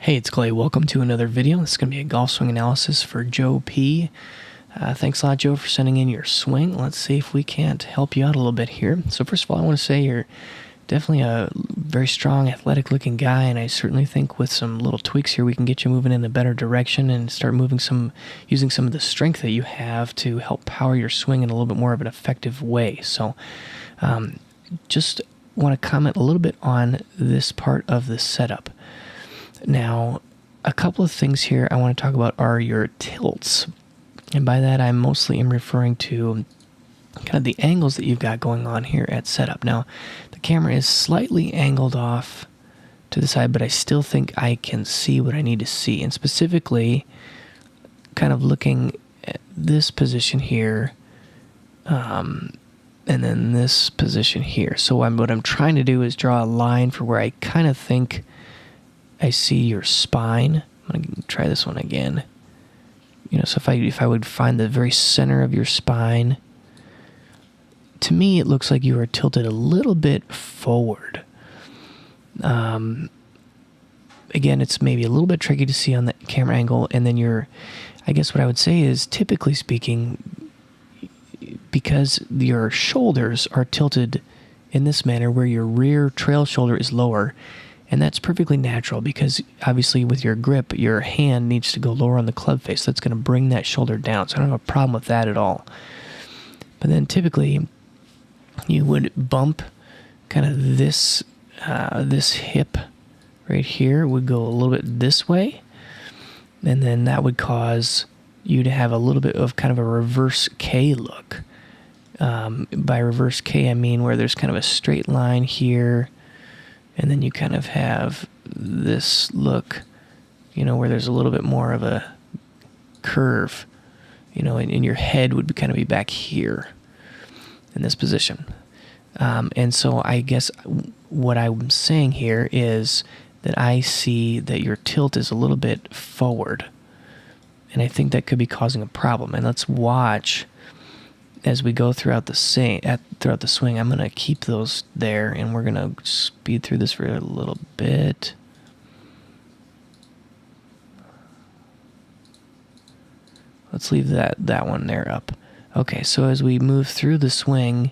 Hey, it's Clay. Welcome to another video. This is going to be a golf swing analysis for Joe P. Thanks a lot, Joe, for sending in your swing. Let's see if we can't help you out a little bit here. So first of all, I want to say you're definitely a very strong, athletic-looking guy, and I certainly think with some little tweaks here, we can get you moving in a better direction and start using some of the strength that you have to help power your swing in a little bit more of an effective way. So just want to comment a little bit on this part of the setup. Now, a couple of things here I want to talk about are your tilts. And by that, I mostly am referring to kind of the angles that you've got going on here at setup. Now, the camera is slightly angled off to the side, but I still think I can see what I need to see. And specifically, kind of looking at this position here, and then this position here. So what I'm trying to do is draw a line for where I kind of think I see your spine. I'm going to try this one again. So if I would find the very center of your spine, to me it looks like you are tilted a little bit forward. Again, it's maybe a little bit tricky to see on the camera angle, and then I guess what I would say is, typically speaking, because your shoulders are tilted in this manner where your rear trail shoulder is lower, and that's perfectly natural because obviously with your grip, your hand needs to go lower on the club face. That's going to bring that shoulder down. So I don't have a problem with that at all. But then typically you would bump kind of this hip right here would go a little bit this way. And then that would cause you to have a little bit of kind of a reverse K look. By reverse K, I mean where there's kind of a straight line here, and then you kind of have this look, where there's a little bit more of a curve, and your head would kind of be back here in this position. And so I guess what I'm saying here is that I see that your tilt is a little bit forward, and I think that could be causing a problem. And let's watch as we go throughout the swing. I'm going to keep those there, and we're going to speed through this for a little bit. Let's leave that one there up. Okay, so as we move through the swing,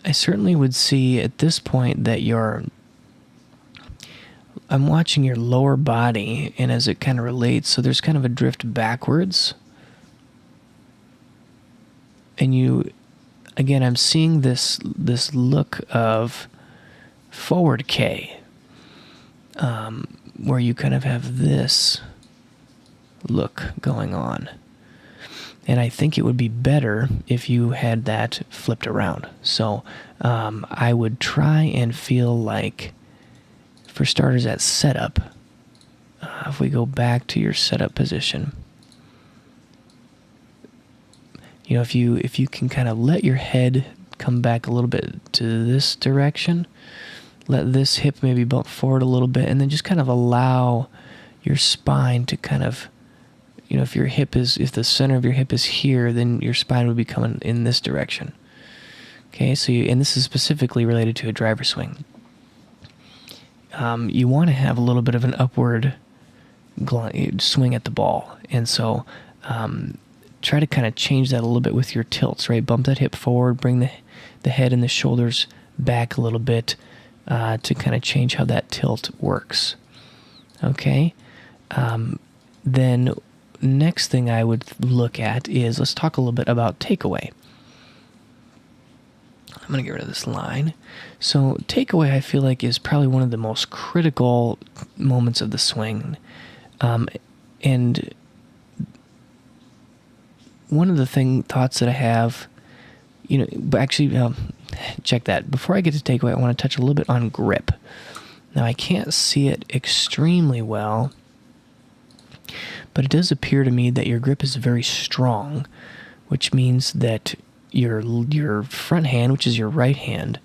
I certainly would see at this point that I'm watching your lower body, and as it kind of relates, so there's kind of a drift backwards. And again, I'm seeing this look of forward K, where you kind of have this look going on. And I think it would be better if you had that flipped around. So I would try and feel like, for starters, at setup, if we go back to your setup position, if you can kind of let your head come back a little bit to this direction, let this hip maybe bump forward a little bit, and then just kind of allow your spine to kind of, if the center of your hip is here, then your spine would be coming in this direction. Okay, so and this is specifically related to a driver swing. You want to have a little bit of an upward swing at the ball, and so try to kind of change that a little bit with your tilts, right? Bump that hip forward, bring the head and the shoulders back a little bit to kind of change how that tilt works. Okay? Then next thing I would look at is, let's talk a little bit about takeaway. I'm going to get rid of this line. So takeaway, I feel like, is probably one of the most critical moments of the swing. And one of the thoughts that I have, but actually, check that. Before I get to takeaway, I want to touch a little bit on grip. Now, I can't see it extremely well, but it does appear to me that your grip is very strong, which means that your front hand, which is your right hand,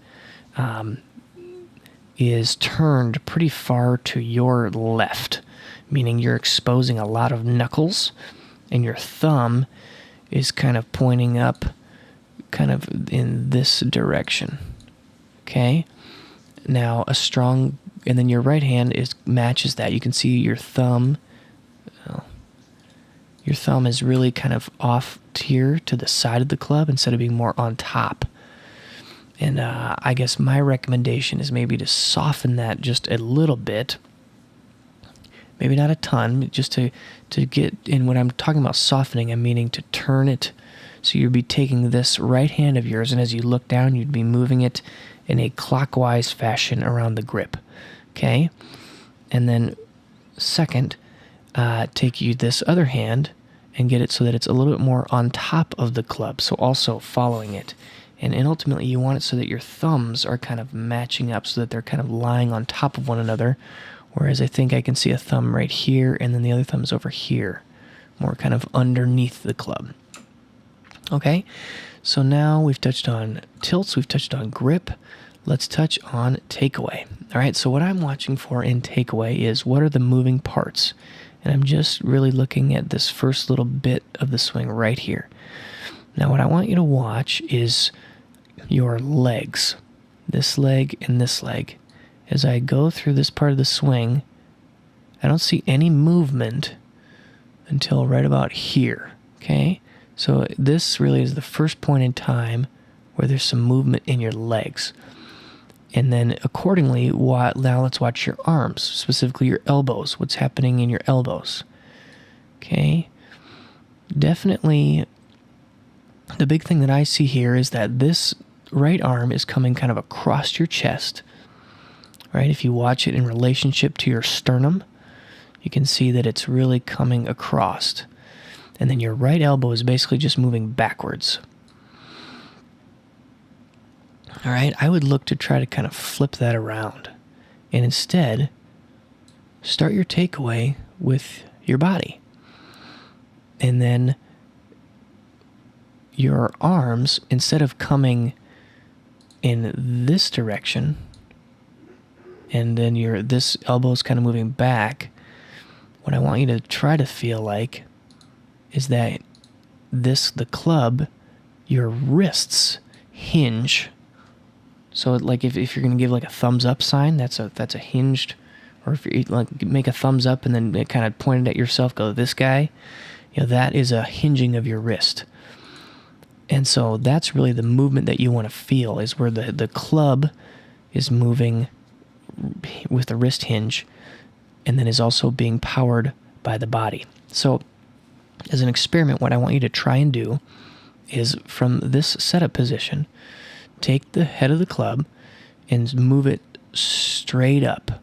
is turned pretty far to your left, meaning you're exposing a lot of knuckles, and your thumb is kind of pointing up kind of in this direction. Okay? Now, a strong and then your right hand matches that. You can see your thumb. Your thumb is really kind of off here to the side of the club instead of being more on top. And I guess my recommendation is maybe to soften that just a little bit. Maybe not a ton, just to get, and when I'm talking about softening, I'm meaning to turn it. So you'd be taking this right hand of yours, and as you look down, you'd be moving it in a clockwise fashion around the grip. Okay? And then second, take you this other hand and get it so that it's a little bit more on top of the club, so also following it. And ultimately, you want it so that your thumbs are kind of matching up, so that they're kind of lying on top of one another, whereas I think I can see a thumb right here, and then the other thumb's over here, more kind of underneath the club. Okay, so now we've touched on tilts, we've touched on grip. Let's touch on takeaway. All right, so what I'm watching for in takeaway is what are the moving parts? And I'm just really looking at this first little bit of the swing right here. Now what I want you to watch is your legs, this leg and this leg. As I go through this part of the swing, I don't see any movement until right about here, okay? So this really is the first point in time where there's some movement in your legs. And then accordingly, now let's watch your arms, specifically your elbows. What's happening in your elbows? Okay. Definitely, the big thing that I see here is that this right arm is coming kind of across your chest. Right? If you watch it in relationship to your sternum, you can see that it's really coming across. And then your right elbow is basically just moving backwards. All right, I would look to try to kind of flip that around. And instead, start your takeaway with your body. And then your arms, instead of coming in this direction, and then this elbow is kind of moving back, what I want you to try to feel like is that the club, your wrists hinge. So like if you're going to give like a thumbs up sign, that's a hinged, or if you like make a thumbs up and then it kind of pointed at yourself, go this guy, that is a hinging of your wrist. And so that's really the movement that you want to feel, is where the club is moving with the wrist hinge and then is also being powered by the body. So as an experiment, what I want you to try and do is from this setup position, take the head of the club and move it straight up.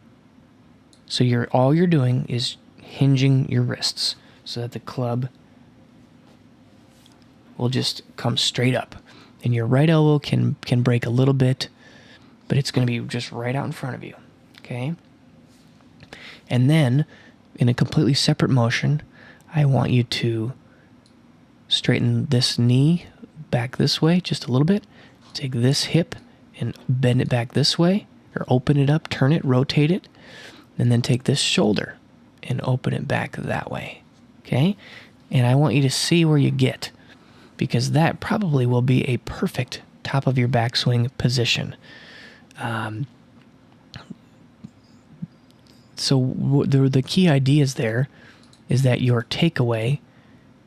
So all you're doing is hinging your wrists so that the club will just come straight up. And your right elbow can break a little bit, but it's going to be just right out in front of you. Okay? And then, in a completely separate motion, I want you to straighten this knee back this way just a little bit. Take this hip and bend it back this way, or open it up, turn it, rotate it, and then take this shoulder and open it back that way. Okay? And I want you to see where you get, because that probably will be a perfect top of your backswing position. So the key ideas there is that your takeaway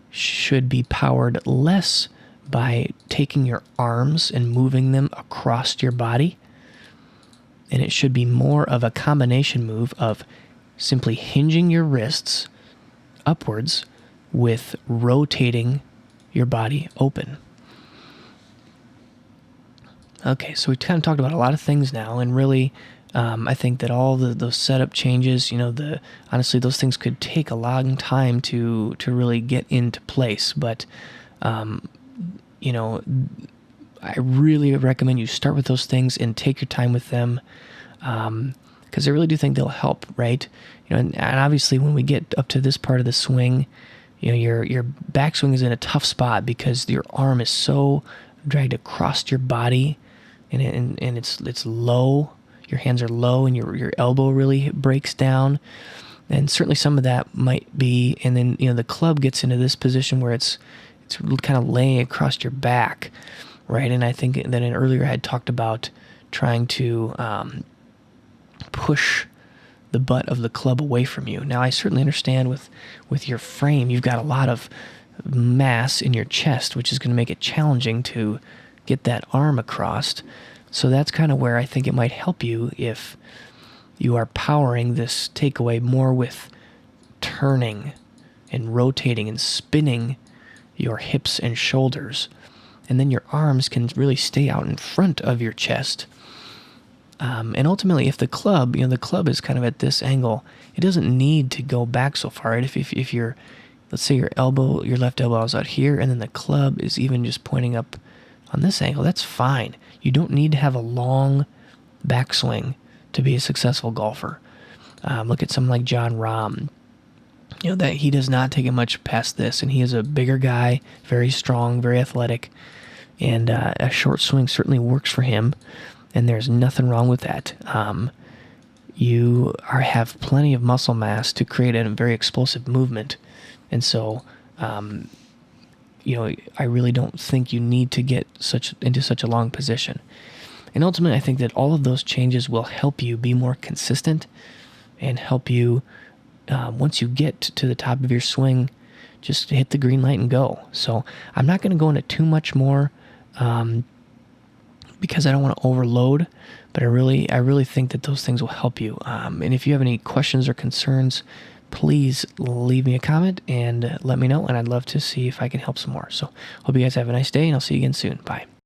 should be powered less by taking your arms and moving them across your body, and it should be more of a combination move of simply hinging your wrists upwards with rotating your body open. Okay, so we kind of talked about a lot of things now, and really I think that all those setup changes, honestly, those things could take a long time to really get into place, but I really recommend you start with those things and take your time with them, because I really do think they'll help, right? And obviously when we get up to this part of the swing, your backswing is in a tough spot because your arm is so dragged across your body, and it's low. Your hands are low, and your elbow really breaks down, and certainly some of that might be. And then the club gets into this position where it's kind of laying across your back, right? And I think that earlier I had talked about trying to push the butt of the club away from you. Now, I certainly understand with your frame, you've got a lot of mass in your chest, which is going to make it challenging to get that arm across. So that's kind of where I think it might help you if you are powering this takeaway more with turning and rotating and spinning your hips and shoulders. And then your arms can really stay out in front of your chest. And ultimately, if the club, the club is kind of at this angle, it doesn't need to go back so far. Right? If you're, let's say your left elbow is out here, and then the club is even just pointing up on this angle, that's fine. You don't need to have a long backswing to be a successful golfer. Look at someone like John Rahm. That he does not take it much past this, and he is a bigger guy, very strong, very athletic, and a short swing certainly works for him. And there's nothing wrong with that. You have plenty of muscle mass to create a very explosive movement. And so, I really don't think you need to get into such a long position. And ultimately, I think that all of those changes will help you be more consistent and help you, once you get to the top of your swing, just hit the green light and go. So I'm not going to go into too much more, because I don't want to overload, but I really think that those things will help you. And if you have any questions or concerns, please leave me a comment and let me know, and I'd love to see if I can help some more. So hope you guys have a nice day, and I'll see you again soon. Bye.